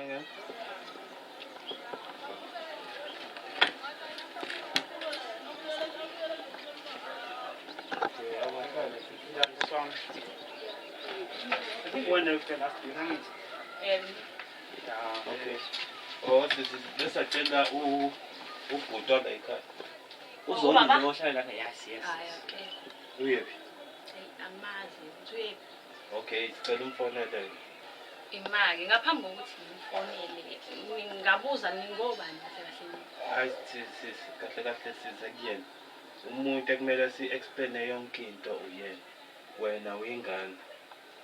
Okay. I think one of the last few times. Okay. Oh, this is agenda. Ubhuti la ekhaya. Uzonke lo ohlala lapha yes. Hayi okay. Uyephi? Amazi uthi Okay, sicela umfonele. imali ngaphambi kokuthi ngifonele ngabuza ningobani kahle. Hayi kahle size kuyena. Umuntu ekumele si-explain yonke into uyena. Wena uyingane.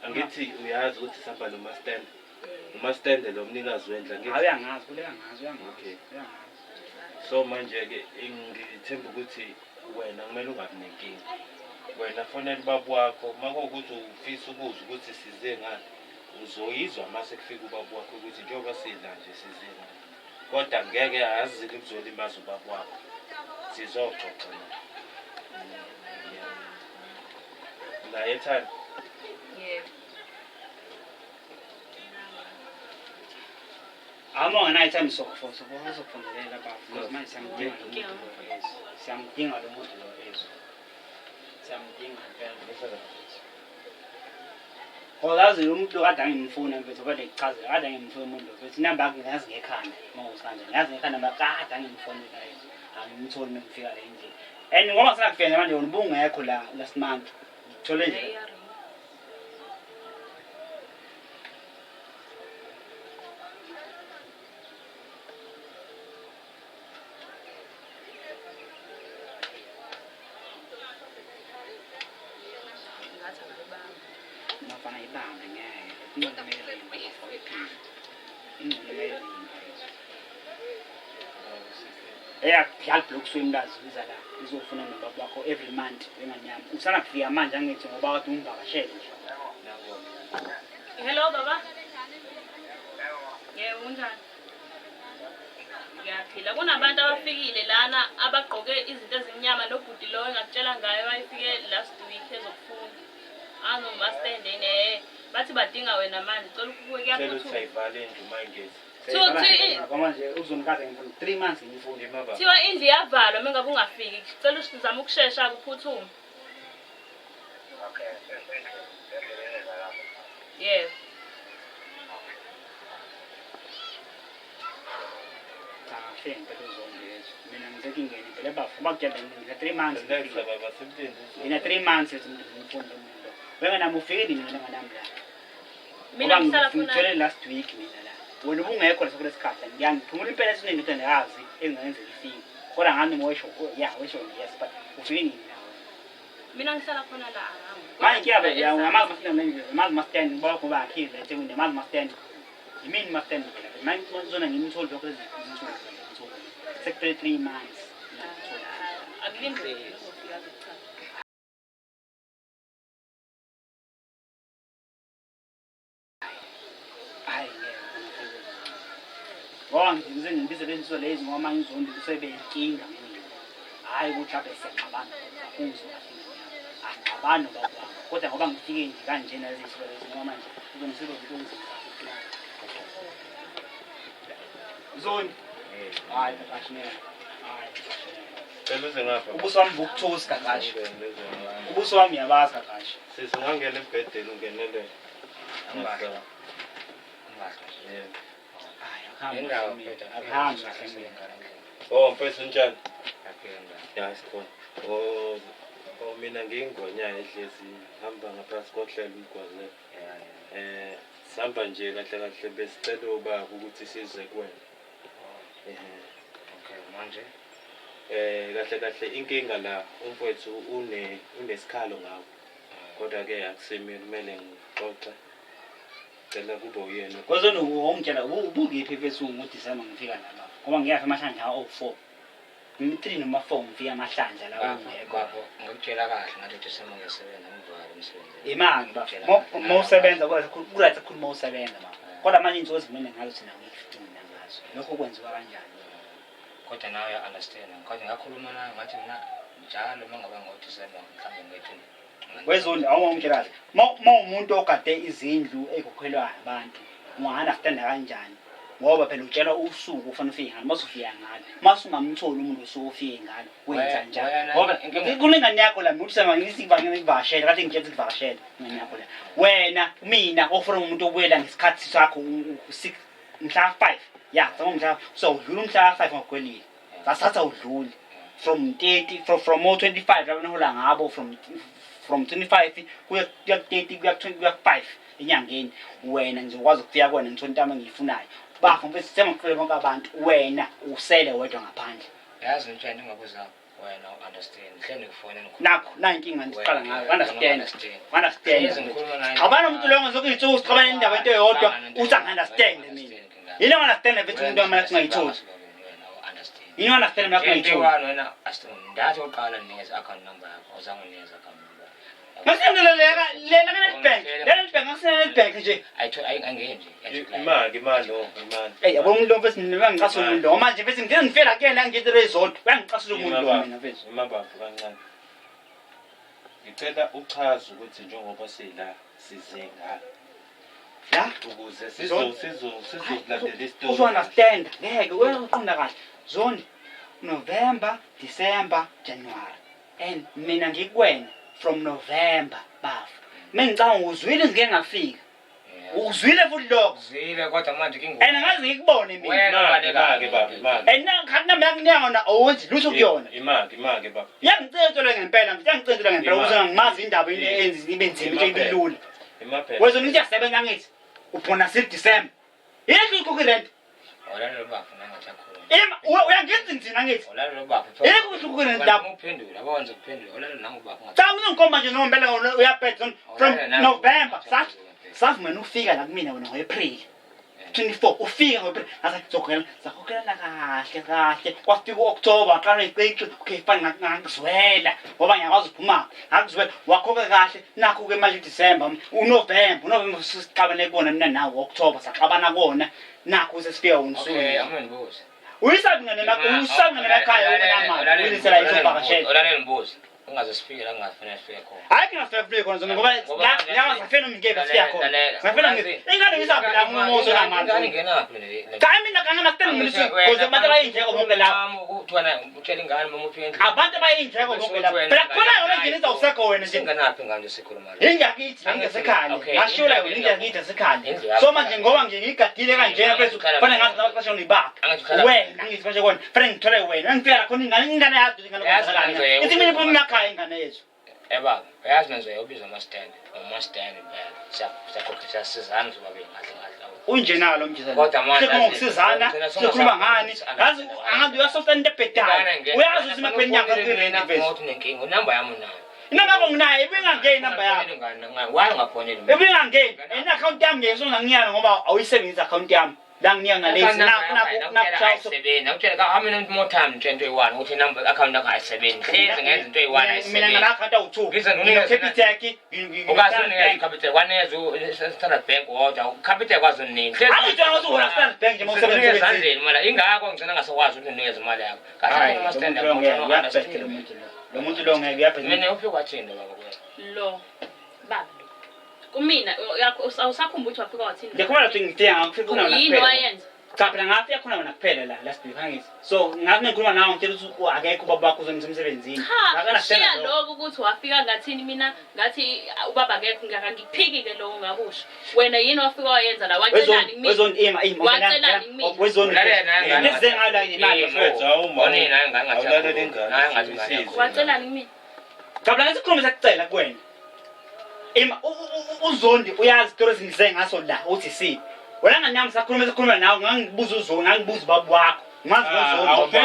Angithi uyazi ukuthi sihamba noMastand. uMastand lo mnikazi wendla ngithi. Uyangazi, uyangazi. Okay. Uyangazi. So manje ke ngithemba ukuthi wena kumele ungabi nenkinga. Wena fonela ubaba wakho makuwukuthi ufisa ukuzwa ukuthi size ngani uzoyizwa mase kufika ubaba wakho ukuthi njengoba sidla nje size ngani. Kodwa ngeke azizile ukuzolimaza ubaba wakho. Sizoxoxa la ethana. Yebo. Amo ngana ithami sokufonela lapha because manje siyamdinga lo muntu lo eso. Siyamdinga phela. Olazi umuntu kade angimfuna mfethu kodwa ekuchazela kade angimfuna umuntu mfethu inamba yakhe ngazi ngekhanda mawuthi kanjani ngazi ngekhanda makade angimfonela yena angimtholi ngifika la endlini and ngoba senakufika manje ubungekho la last month ngithole nje nafana ibanga ngeke help swim lazi izala izofuna nobaba wakho every month enganyama usana kufika manje angithi ngoba kade ungivakashele nje Hello baba. Yebo unjani? Ngiyaphila kunabantu abafikile lana abagqoke izinto ezimnyama nobhuti lo engakutshela ngayo bayifike last week ezokufuna. Ano Mastand bathi badinga wena manje cela ukubuye Uthi ayivale indlu mayingezi. manje uzonikaze ngifuna 3 months ngifuna Imaba. Thiwa indlu yavalwa mengabe ungafiki. Cela usizama ukushesha kuphuthuma. Okay. Yebo. Ngifike uzongezo mina ngizeke ingene phela bafu bakutshela ngina 3 months Next baba simthini. ngina 3 months ngifunda umuntu wena ufike nini mina nganamla Mina ngihlala khona. ngithole last week mina la wena ubungekho lesikhathi ngiyangithumula impela esiningi ukuthi angazi engenze ifike kodwa ngani moyisho wesho yes but ufike nini nawe Mina ngihlala khona la. manje kiyabe yamazi Mastand nje amazi Mastand ngoba kuba akhile eThekwini amazi Mastand yimini Mastand manje ngizona ngimtholi lokho izinsuku sector 3 months Akulindwe uzofika kucha. hayi ngoba ngize benziso lezi ngoba manje izondi kusebeyinkinga mina hayi ukuthi lapha siyaqabana uzwa abantu baba kodwa ngoba ngifike nje kanjena lezi ngoba manje uzongisiza ukuthi zone hayi bashine hayi Seluze ngapha. ubuso wami bukuthosi kakashi ubuso wami yabazi kakashi Sizongangena ebhedeni ungenele. Angibasha. hayi akuhambi kahle Oh mfethu njani? Aphila. Ya sikhona. Oh mina ngingonyaya ehlezi hamba ngaphansi kohlelo umgwaze. Sihamba nje kahle besicela ubaba ukuthi size kuwena. Okay, manje. Kahle inkinga la umfowethu unesikhalo ngawo. Kodwa ke akusimi kumele ngixoxe. Cela kube uyena. kozona ungitshela ubungiphi bese ngoDisemba ngifika lapha ngoba ngiyafa amahlandla awu4 ngimi3 noma 4 ngifika amahlandla la ungekho Bafo, ngikutshela kahle ngathi Disemba ngiyasebenza ngivale umsebenzi. imali bafo mawusebenza kurathi khuluma usebenza bafo kodwa manje inzozi mina ngazo thina ngifuna ngazo lokho kwenziwa kanjani Kodwa nawe uya understand. Kodwa ngakhuluma naye ngathi mina njalo mangaba ngoDisemba mhlawumbe ngithi wezondi awungitshela umuntu ogade izindlu ekhokhelwa abantu unga-understand kanjani ngoba phela utshelwa usuku ufanele ufike ngalo masufika ngalo masungamtholi umuntu osufike ngalo wenza njalo ngoba kunengane yakho la uthi sama ngivakashela kade ngitshela ukuthi vakashela ingane yakho la wena mina ofuna umuntu obuyela ngesikhathi sakho mhla 5 ya mhla so udlula umhla 5 ngokwelile zasatha udlule from 30 from 25 labona hola ngabo from 25 kuya 30 kuya 20 kuya 5 enyangeni wena ngizokwazi ukufika kwena ngisontama engiyifunayo bafu mfethu semakhulule bonke abantu wena usele wedwa ngaphandle yazi nje ndingakuza wena understand hle ngifone nakho na inkinga ndiqala ngayo understand abana umuntu lo ngizokuyithusa xabana indaba into eyodwa uthi understand mina yini understand bethu umuntu amala singayithusi yini understand mina kungayithusi wena ndathi uqala ninikeza account number yakho ozange ninikeza account number Masendelela Netbank. Netbank ngasena Netbank nje. Angeke nje. Imali no, imali. Yabo umuntu lo mfethu ngicasa umuntu manje mfethu ngifela kuyena ngithi resort. Uyangicasula umuntu mina mfethu. Imabafu kancane. Ngicela uchaze ukuthi njengoba sila sizenga. La Ukuze sizolalela istory. Uzo understand. Ngeke uyaqonda kahle. Zone November, December, January. And mina ngikwena from November bafu mengicanga uzwile ngeke ngafika uzwile futhi lokho uzwile kodwa manje kingu angazi ngikubone mina wena ke baba imali khona mina owenzi lutho kuyona imali baba yangicethelwe ngempela mfethu yangicethelwe ngempela ukuze ngimazi indaba into enzi ibenzima into ibilula imaphela wezona into yasebenza ngithi uphona sil December yekho ukukho rent olalo bafu nangathakho uyangenza ngithina ngithi olalo bafu yekho ukukho rent lapho uphendula abawenza ukuphendula olalo nangu bafu cha mina ngikhomba nje ngombela uyaphetha from November sathi mina ufika la kumina wena ngoApril 24 ufika ngoApril ngathi ngizogela sakhokelana kahle kwafika uOctober aqala iqiqi okay fine ngakuzwela ngoba ngiyakwazi ukuphuma ngakuzwela wakhokhe kahle nakho ke manje December uNovember siqabane kubona mina nawo October saqabana kona nakho sesifika unsuku okay amenibuza uyisabi ngene emakhaya unamali uyinisela izobhakashela olalo ngibuza ungaze sifike la kungafanele sifike khona hayi ngafike khona zonke ngoba la ngafena umingeke sifika khona ngafena ingane ngisabila ngomuso namanje ngani ngenaphi le cha mina kangana stela ngisi because abantu abayinjeko bonke lapha uthwana utshela ingane noma ufike endlini abantu abayinjeko bonke lapha phela khona yona nje nizawuseka wena nje ngenaphi nganje sikhuluma la injakithi ngesekhaya ngashula yona injakithi esekhaya so manje ngoba nje ngigadile kanje phezulu fanele ngazi nabaqasha unibaba wena ngithi manje kona fanele ngithole wena ngifika khona ingane yakho ingane ithi mina phuma ekhaya ingane yethu eba uyazi manje ubiza ama-stand phela siyakhokhisha sizana sobabili kahle unje nalo mjizana kodwa manje ngokusizana sikhuluma ngani ngazi angazi uyasofta into ebhedayo uyazi ukuthi mapheni nyaka kwirent ngothi nenkinga unamba yami unayo inamba nginayo ibingangeni namba yakho why ungafoneli ibingangeni account yami ngesonga ngiyana ngoba awuyisebenzisa account yami la ngiya ngalezi nakusebenza utshela ka how many more time into eyi-1 uthi number account yakho ayisebenzi hlezi ngenza into eyi-1 ayisebenzi mina ngala-account awu-2 Capitec ukazunikeza Capitec waneza Standard Bank wodwa Capitec kwazi uningi hlezi angitshela ukuthi wona Standard Bank nje mawusebenza ezandleni mala ingakho ngigcina ngasakwazi ukuthi ninikeze imali yakho kahle lo muntu lo ngeke uyabheka mina ufike wathini baba lo baba kumina awusakhumbula ukuthi wafika wathini ngikhona ukuthi ngidinga ngakufika khona yini wayenza cha phela ngafika khona wena kuphela la last week hangithi so ngathi ngikhuluma nawe ngitshela ukuthi akekho ubaba wakho uzomsebenzini ngakana sena lokho ukuthi wafika ngathini mina ngathi ubaba akekho ngikuphikile lokho ngakusho wena yini wafika wayenza la watshelani kimi watshelani kimi wezoni nize ngala imali mfethu awumoni naye ngathi watshelani kimi kabla ngisikhuluma sakucela kuwena uzondi uyazi story ezingize ngaso la uthi si wena nganyama sakhuluma nawe ngangibuza uzondi ngangibuza ubaba wakho ngazi uzondi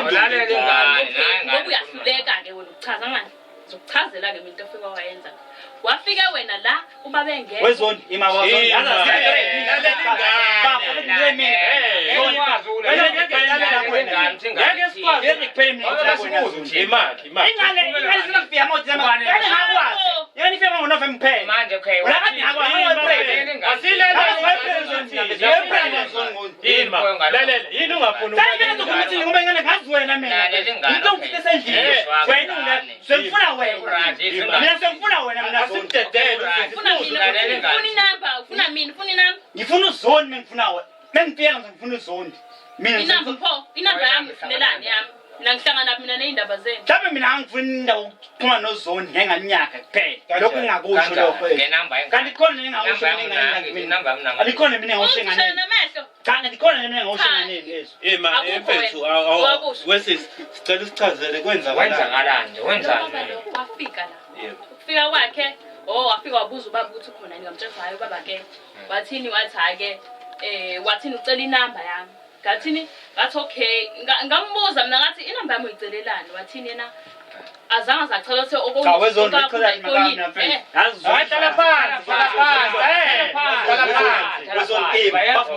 ngoba uyahluleka ke wena ukuchaza manje zokuchazela ke into ofika wayenza wafika wena la ubaba engeke wezondi imawazondi ngifuna uzoni mengifuna Mengifika ngifuna uzondi. Mina Inamba pho, inamba yami ifunelani yami. Mina ngihlangana mina neindaba zenu. mhlawumbe mina angifuni indawo ukuxhuma nozondi ngenganyaka kuphela. Lokho engakusho lokho. Kanti khona engakusho mina. Alikhona mina engakusho Ungishaya ngane. namehlo. Kanti ndikhona mina engakusho ngane lezo. Ema emfethu wesisi sicela usichazele Wenzakalani? Wafika la. Yebo. Ukufika kwakhe, wafika wabuza ubaba ukuthi ukhona ngingamtshela hayi baba ke. Wathini wathi ake wathini ucela inamba yami. Ngathini ngathi okay ngambuza mina ngathi inamba yami uyicelelani wathini yena azange zacela ukuthi Cha wezondi iqhaza makami mfethu. Hlala phansi.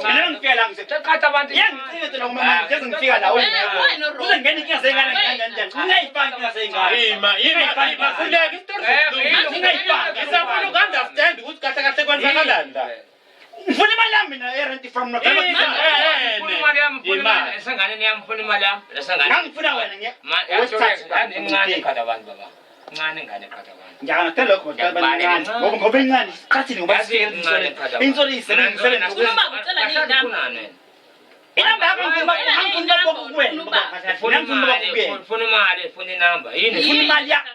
Mina ngifika la Qatha abantu. Yengicingile lo mama ngeze ngifika la wena. Kuze ngene inkinga zengane kanjani. Ungayifanga inkinga zengane. Ima kuleka isitori isafuna uku-understand ukuthi kahle kahle kwenzakalani la. Ngifuna imali yami mina erent from November. Esengane yami ufuna imali yami. Ngangifuna wena ngiye. Incane eqhatha abantu baba. Incane ingane eqhatha abantu. Ngiyakutela lokho ngoba ngoba incane isikhathini ngoba insoli isebenzisele Uma ucela inamba. inamba yakho ngifuna kuwena. Ufuna imali, ufuna inamba. Yini? Ngifuna imali yakho.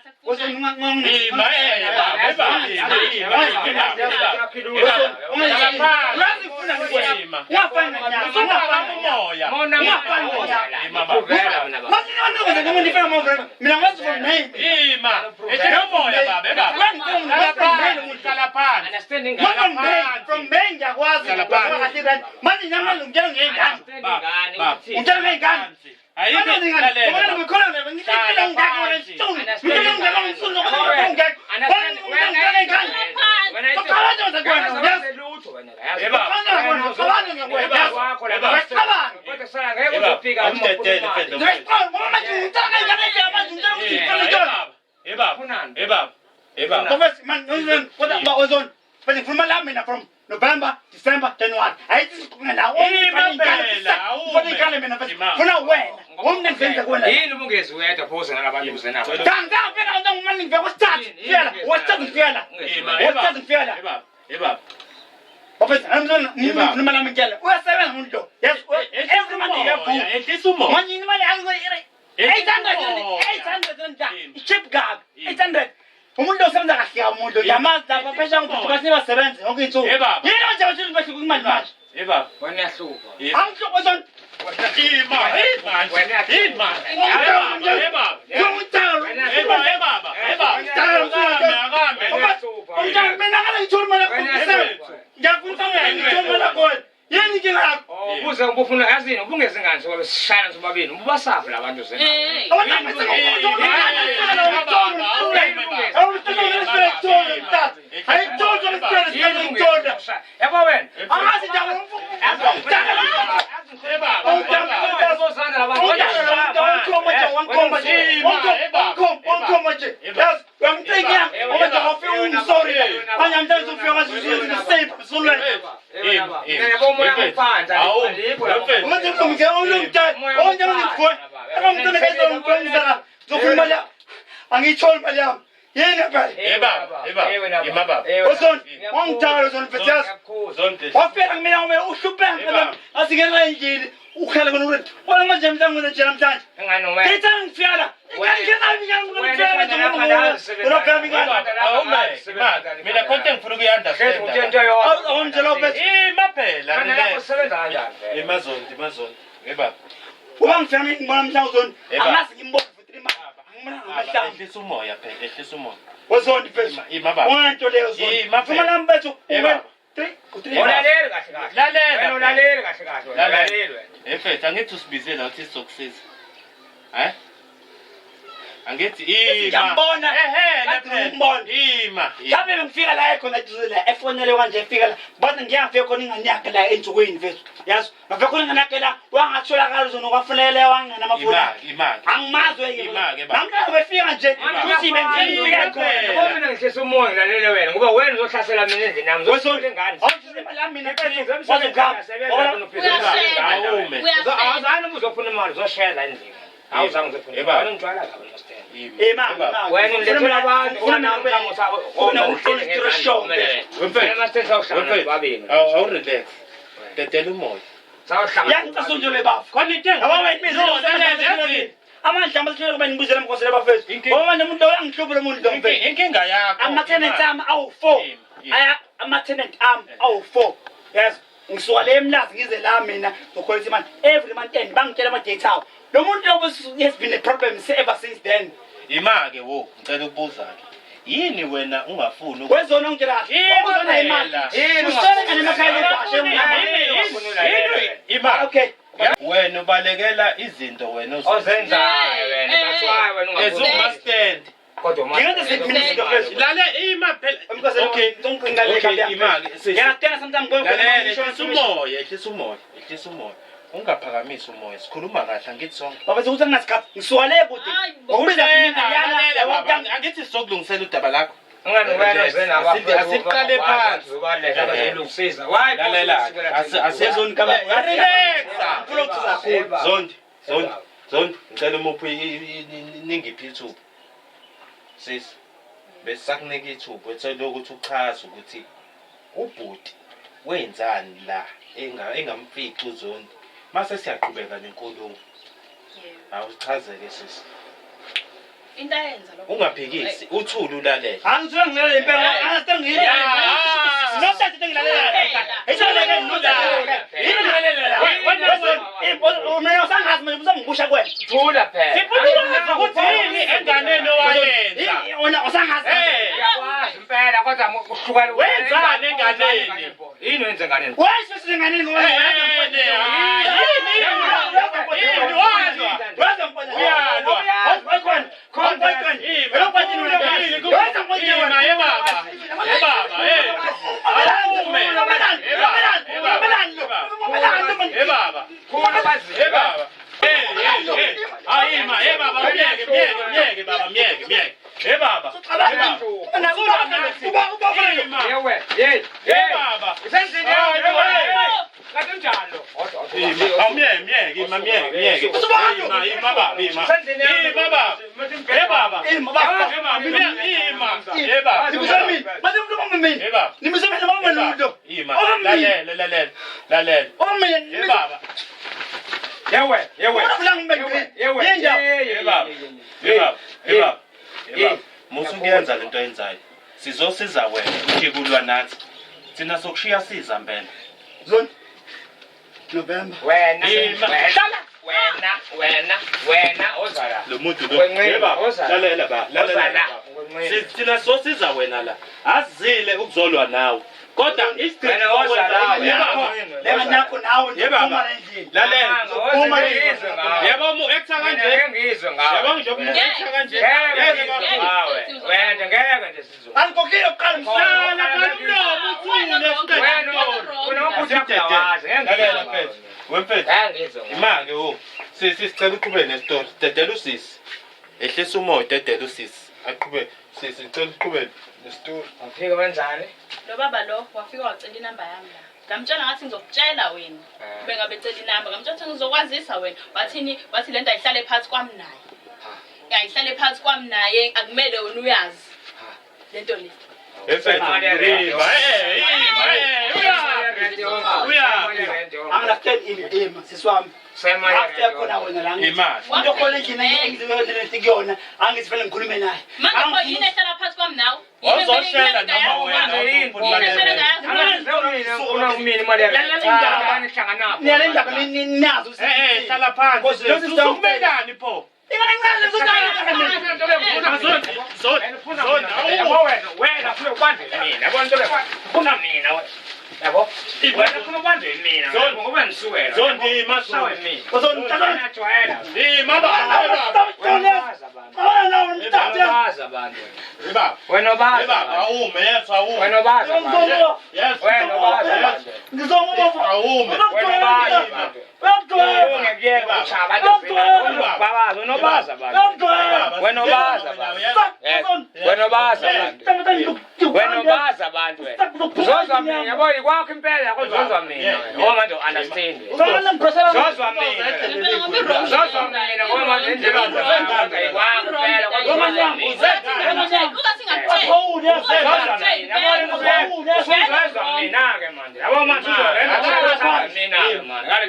From November, December, January. I just now. Yini ubungezi uyedwa phosa ngalabantu kuzenapha. Umuntu osebenza kahle umuntu yamazi lapha phesha ukuthi basibasebenze yonke insuku. Yini manje abashili bashika kumali manje? Yeba. Wena yahlupha. Angihlobo zona. Ubuze ubufuna yazini ubungezi ngani soba besishayana sobabili ububasafu labantu zena. Angithola imali yami. Yini phela? Wafika mina uma uhlupha ngempela asikela endlini ukhala khona ukuthi wena manje mhlawumbe nje namhlanje ngithi ngifiyala mina konke ngifuna ukuyi-understand imazondi yeba uma ngifika ngibona mhlawumbe angazi ngimbona for 3 months ehlisa umoya phela ehlisa umoya wezondi phela unento leyo zondi mafuma lami bethu Lalela. Efethu angithi usibizela uthi sizokusiza. Angithi ngiyambona ngiyambona Yabe ngifika la ekhona la efonele kanje efika la bathi ngiyafika khona inganyaka la ensukwini mfethu yazi ngafika khona inganyaka la wangatholakala uzona kwafunele wangena amafuna angimazwe ke namhlanje befika nje uthi bengifika khona Mina ngihlisa umoya lalela wena ngoba wena uzohlasela mina endlini yami uzosonke ngani awusize la mina mfethu awuzani uzofuna imali uzoshela endlini awuzange uzofuna wena ngitshwala kabi wena ngilethela abantu awurelax dedela umoya Yangisasonjele bafu. Khona into Amandla amahlelo kuba ngibuzela emkhosela bafethu. Ngoba nje umuntu uyangihlupha lo muntu mfethu. inkinga yakho. Ama-tenant ami awu-4. Aya ama-tenant ami awu-4. Yes. Ngisuka le emlazi ngize la mina ngokholisa imali. Every month end bangitshela ama-date awo. Lo muntu has been a problem ever since then. Ima-ke wo ngicela ukubuza ke. Yini wena ungafuni Wezona ongitshela kahle. Wezona imali. Usele ngane emakhaya Ima. Okay. Wena ubalekela izinto wena ozenzayo wena that's why wena ungafuni kodwa Ngingathi siphindisile first. Lale ima phela. Okay, ngicela Okay, Ima-ke ngiyatena sometimes ehlisa umoya. Ungaphakamisa umoya. Sikhuluma kahle angithi sonke. Baba ukuthi angasikhathi ngisuka le kude. Ngokubiza Lalela angithi sizokulungisela udaba lakho. ungani wena zena abafowethu asiqale phansi uzokusiza why lalela asezoni kama relaxa zondi ngicela umuphi ningiphi ithuba sis besakunika ithuba wethola ukuthi uchaza ukuthi ubhuti wenzani la engamfici uzondi mase siyaqhubeka nenkulumo awuchazeke sis into ayenza lokho ungaphikisi uthula ulalela angizwe ngilale impela angazithe ngiyile nokuthi ngilalela ethole ngizodala yini ngilalela mina usangazi mina uzongibusha kwena thula phela sifuthi ukuthi yini enganeni owayenza wena usangazi yakwazi impela kodwa uhlukana wenzani enganeni yini wenza enganeni wesho singaneni ngoba musukuyenza lento yenzayo sizosiza wena ujikulwa nathi thina sokushiya siza mbele zone November wena ozala lo muntu lo lalela ba thina sosiza wena la azile ukuzolwa nawe kodwa isigcino lema nakho nawe uma endlini lalela uma yebo mu ektha kanje ngizwe ngawe yebo nje mu ektha kanje wena nje ngeke nje sizwe angikokile uqala mhlala kanomlomo uthule lalela mfethu wemfethu imake wo sisicela uqhubeke nesitory dedela usisi ehlisa umoya dedela usisi aqhubeke sicela uqhubeke nesitory afika wenzani lo baba lo wafika wacela inamba yami la ngamtshela ngathi ngizokutshela wena bengabe cela inamba ngamtshela ukuthi ngizokwazisa wena wathi lento ayihlale phansi kwami naye ayihlale phansi kwami naye akumele wena uyazi lento le anginakutheni ima siswami khona wena la into khona endlini engiziyona angithi vele ngikhulume naye manje yini ehlala phansi kwami nawe ozoshela noma wena niyale ndaba ninazo hlala phansi usukumelani pho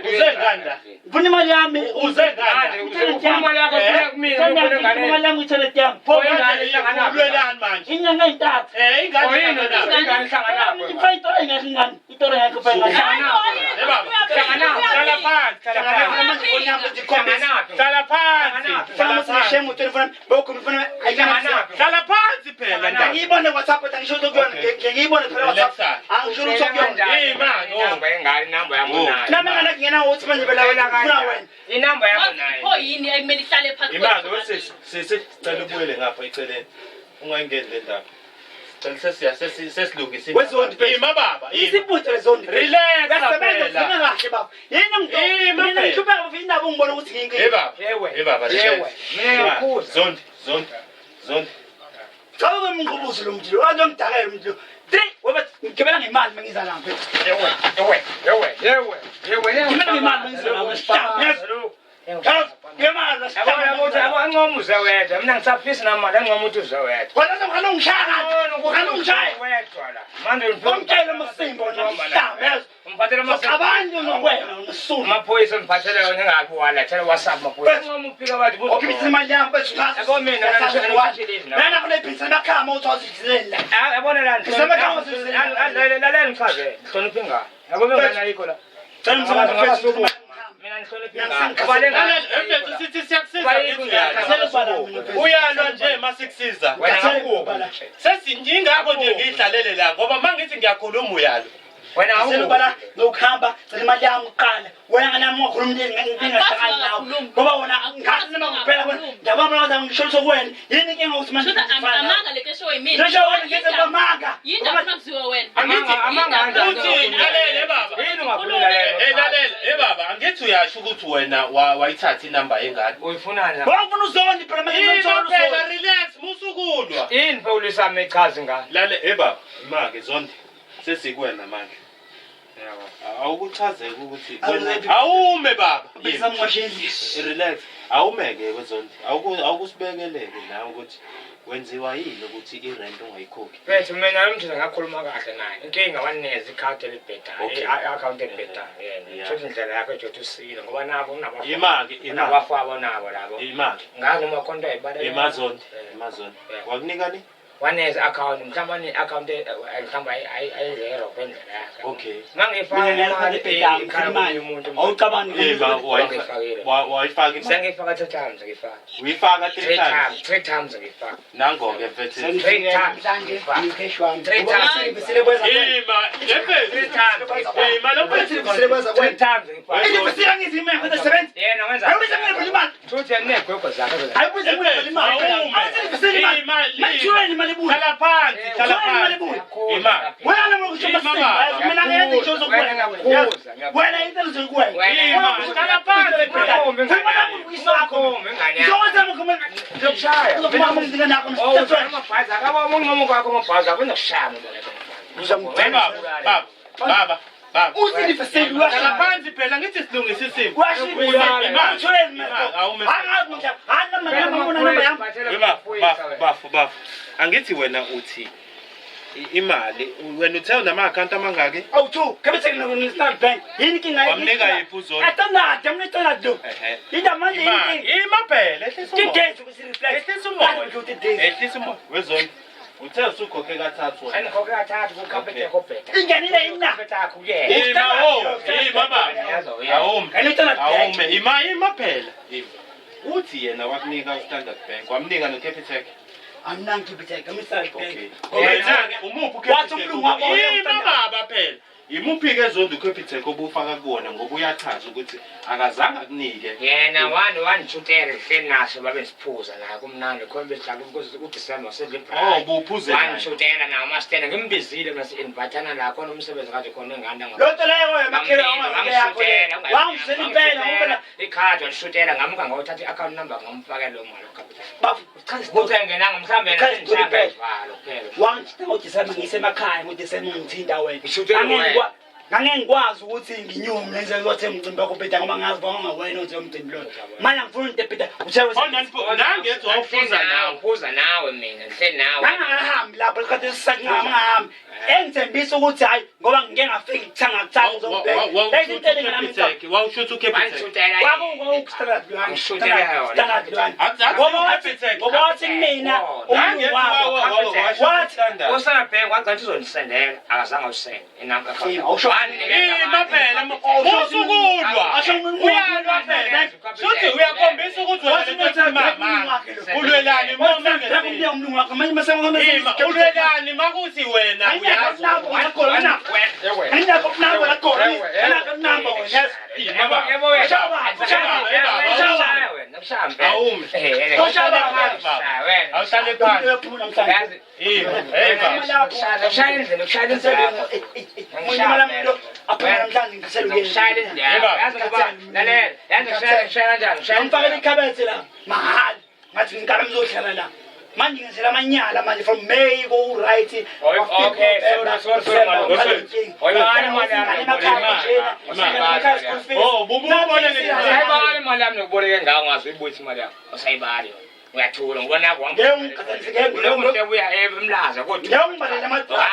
uzenganda ufuna imali yami uzenganda ufuna imali yakho ufuna kumina ufuna ngane imali yami uyithele yami pho ingane ihlangana manje inyanga intathu ingane ihlangana ifa itora ingane itora yakho fa ingane hlala phansi phela ngiyibone WhatsApp ngisho ukuyona ngiyibone phela WhatsApp angisho ukuyona inamba yami nami ngana ngena uthi manje phela ufuna wena inamba yami nayo pho yini ekumele ihlale phansi imali sesicela ubuyele ngapha eceleni ungayingeni le ndaba sesilungisa baba isiputhe lezondi relax kahle baba yini ngikupheka indaba ungibona ukuthi ngiyinkingi baba mina ngikuza zondi cha ngimngqubuzo lo muntu azongidakela umuntu weba ngibela ngemali mengiza lapha ngibela ngemali mengiza lapha anqoma uze wedwa mina ngisafisa namali anqoma ukuthi uze wedwa wena ngishaya wedwa la manje ngomtshela amasimbo namhlanje umphathele amasimbo abantu nokwena unesulu amaphoyisa umphathele wena ngabe walethela WhatsApp maphoyisa anqoma ufika bathi okhipha imali yami bese yabo mina wena kule pizza nakhama uthozizileni la yabona la lalela ngichaze hlonipha ingane yabo ngene ayikho la mina ngihlonipha sithi siyakusiza uyalwa nje masikusiza sesingingakho nje ngihlalele la ngoba mangithi ngiyakhuluma uyalo wena awubala ngokuhamba imali yami uqala wena nganami ngokhuluma ngingashakali nawe ngoba wona ngathi noma kuphela wena ndabona ukuthi ngisho kuwena yini inkinga ukuthi manje amanga lekesho yimina ngisho wena ngize bamanga yini ndafuna kuziwa wena amanga uthi lalele baba yini ungakhuluma lalela baba angithi uyasho ukuthi wena wayithatha inamba yengane uyifunani la ngifuna uzonde phela manje phela relax musukulwa yini Paulisa amechazi ngane lale baba imake zonke sesikuwena manje awukuchazeke ukuthi awume baba relax awumeke wezonke awukusibekeleke nawe ukuthi wenziwa yini ukuthi irent ungayikhokhi bethu mina lo mthunzi ngakhuluma kahle naye inkinga waneza ikhawunti elibhedayo i-account elibhedayo yena futhi indlela yakho ejothi usile ngoba nabo unabafabo nabo labo imali ngazi noma khonto ayibala emazonke wakunikani waneza account mhlawumbe i-account mhlawumbe ayizero kwendlela yakhe okay mangifaka imali umuntu awucabangi wayifaka sengifaka 3 times ngifaka uyifaka 3 times ngifaka nango-ke mfethu 3 times Baba. Usifiseli washala phansi phela ngithi silungise isimo. Bafu. Angithi wena uthi imali wena uthe nama account amangaki? Awu2 kebese kuneStandard Bank. Yini kinga wamnika yiphi uzona? Atanada mnithola do. Inda manje yini? Imaphela ehlisa umoya. Ngigezi kusireflect. Ehlisa umoya. Ehlisa umoya. Wezona. Uthe usukhokhe kathathu wena. Ngikhoke kathathu kukhaphethe kophetha. Ingenile ina. Kophetha kuyena. Baba. Awume. Imaphela. Uthi yena wakunika uStandard Bank. Wamnika noCapitec. Amnangipiteka Mr. Okay. Umuphi uCapitec? Baba phela. Imuphi ke zonke uCapitec obufaka kuona ngoba uyachaza ukuthi akazange akunike. Yena wanithutere hleli naso babe siphuza la kumnandi khona behlala ukuthi uDecember sedle price. Ubuphuze. Wanithutera na amastena ngimbizile ngase invitana la khona umsebenzi kade khona enganda ngapha. Lonto leyo emakhela yakho. Wangishela impela ngoba ikhadi walishutela ngamuka ngawuthatha i-account number ngamfakela lo mali uCapitec. Bafu ukuthi engenanga mhlambe valo phela. Wangithi uDecember ngisemakhaya uDecember ngithinta wena. ngangeke ngikwazi ukuthi nginyume ngenze ukuthi umcimbi wakho Peter ngoba ngazi bonke ngawena uthi umcimbi lo manje ngifuna into Peter nangethi wawufuza nawe uphuza nawe mina ngihle nawe angahambi lapho isikhathi esisakungama ngahambi engithembisa ukuthi hayi ngoba ngike ngafika ngithanga kuthanga uzobheka wawushutha uKapitec ngoba wathi mina umntu wabo wathi usabheka kwangathi uzondisendela akazange usende inamba maphela usukulwa uyalwa phela futhi uyakhombisa ukuthi wena mama ulwelani ulwelani makuthi wena manje ngizela amanyala manje from May go right okay sayibali imali yami nokuboleka ngawo ngazi uyibuthi imali yami usayibali uyathula ngibona kwami umuntu ebuya emlaza kodwa ngiyangibhalela amadoda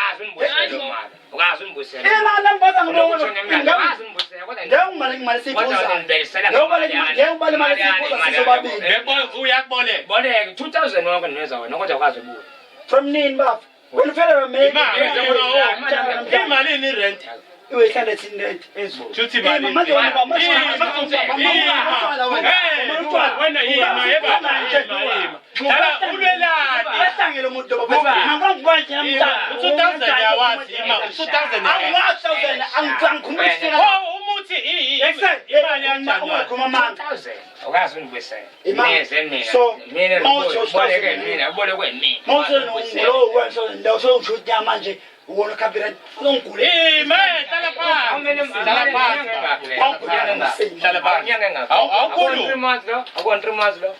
ukazi umbusela imali ambaza ngibona ukazi umbusela kodwa ngiyangibhalela imali siyiphuza ngiyangibhalela imali siyiphuza sisobabili uyakuboleka boleka 2000 wonke niweza wena kodwa ukazi ubuya from nini bafo wena ufela May imali ni rent uyihlala thini rent futhi imali manje wena wena yima yeba dala ulwelani yahlangela umuntu ngakangibanje namhlanje 2000 yawathi ima 2000 angikhumbulisa umuthi imali yanjani kuma manje 2000 ukazi ungibusela so mina boleke mina boleke mina manje lo wenso lo so ushuthi manje uwona copyright ungigule dala phansi awukho 3 months lo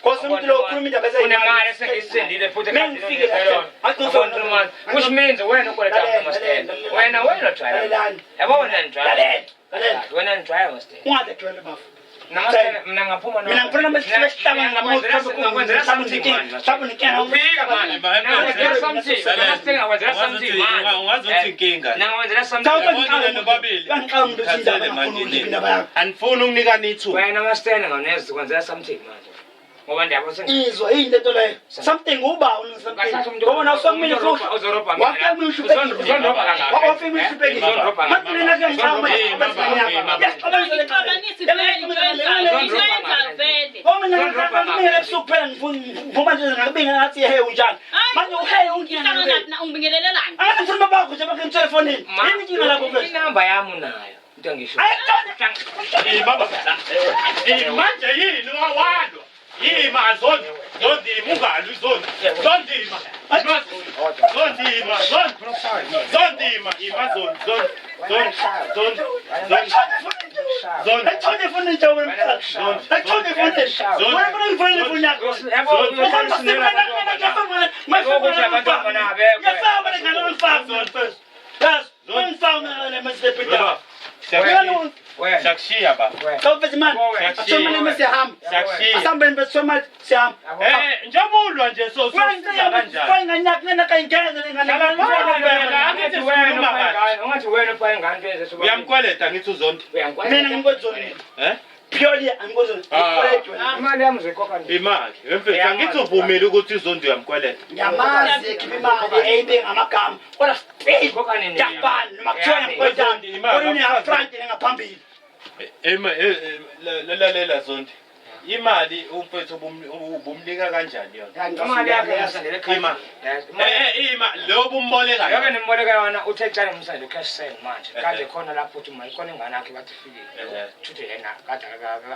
Kosi umuntu lo ukhuluma indaba unemali esengiyisendile futhi which means wena ukoleta amastand wena driver yabona driver wena driver master ungaze driver bafu namaste mina ngaphuma mina ngifuna masihlaba ngakwenzela something sabu nikena ufika manje ngawenzela something ungazothi inkinga ngawenzela something nobabili ngiqala umuntu usindaba ngifuna indaba yakho anifuni ukunikana ithuba wena master nganeze kwenzela something manje ngoba ndiyabo izwa into leyo something uba unosomething ngoba nawo sokumile futhi uzoropa wakamile ushubekile wafika ushubekile mathina ke ngihamba ngomina kusukuphela ngoba nje ngakubinga ngathi hey unjani manje uhay ungibingelelelani ngifuna bakho nje bakhe telefonini yini inkinga lapho inamba yami unayo into ngisho baba manje yini wawalwa yima zondima ungalwi zondima Shakshiya ba. Kawufezi manje. Asomane mesihamba. Asambeni besoma sihamba. Njabulwa nje so kanjani. Ngana kayingeza ungathi wena ufake ngani pheze uyamkweleta ngithi uzonke. Mina ngingozoni. Purely angozoni. Imali yami uzoyikhokha nje. Imali. Emfethu angithi uvumile ukuthi izondo uyamkweleta. Ngiyamazi ekhipha imali eyibe ngamagama. Kodwa ikhokha nini? Japan noma kuthiwa ngiyakwenza imali. Kodwa ngiyafront ngaphambili. Lalela zonke imali umfethu ubumnika kanjani yona imali yakhe yasendele ekhaya lo bumboleka yonke nimboleka yona uthe cala umsayile cash send manje kade khona lapho uthi mayikhona ingane yakhe bathi fikile futhi yena kade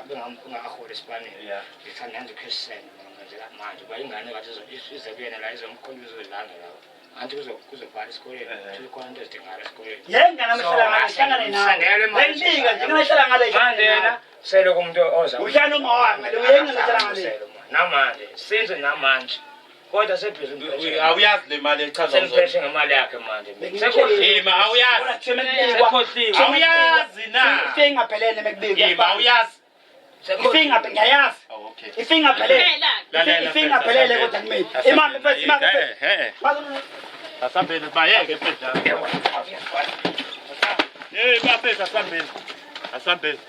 bengaholi esipaneni ngithanda nje cash send ngenzela manje ba ingane bathi ize kuyena la izomkhonza izodlanga lawo anti kuzobhala esikoleni kukhona into ezidingakala esikoleni yengane amahlala ngahlangana nawe ngiyika nje ngahlala ngale manje yena selo kumuntu oza uhlala ungawanga lo yengane ngahlala ngale namanje since namanje kodwa sebhizi awuyazi le mali echazwa sengiphethe ngemali yakhe manje ima awuyazi awuyazi na ifike ingaphelele mekubika ima awuyazi ifike ngayazi okay ifike ingaphelele ifike ingaphelele kodwa kumele imali asambele bayeke phela bafethu asambele